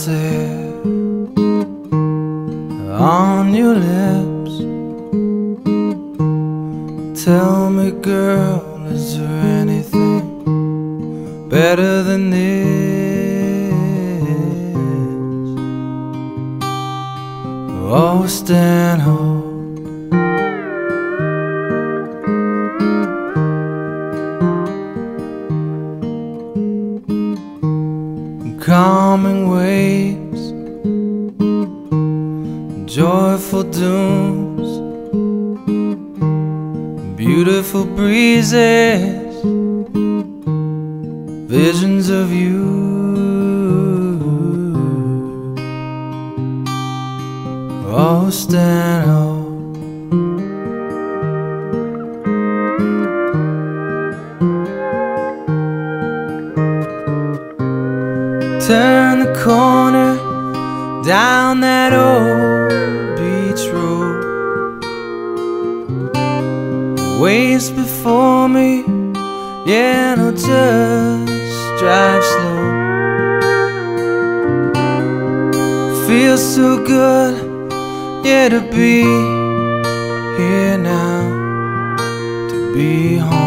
there on your lips. Tell me, girl, is there anything better than this? Oh, stand home. Calming waves, joyful dooms, beautiful breezes, visions of you. Oh, stand up. Turn the corner down that old beach road. Waves before me, yeah, no, just drive slow. Feels so good, yeah, to be here now, to be home.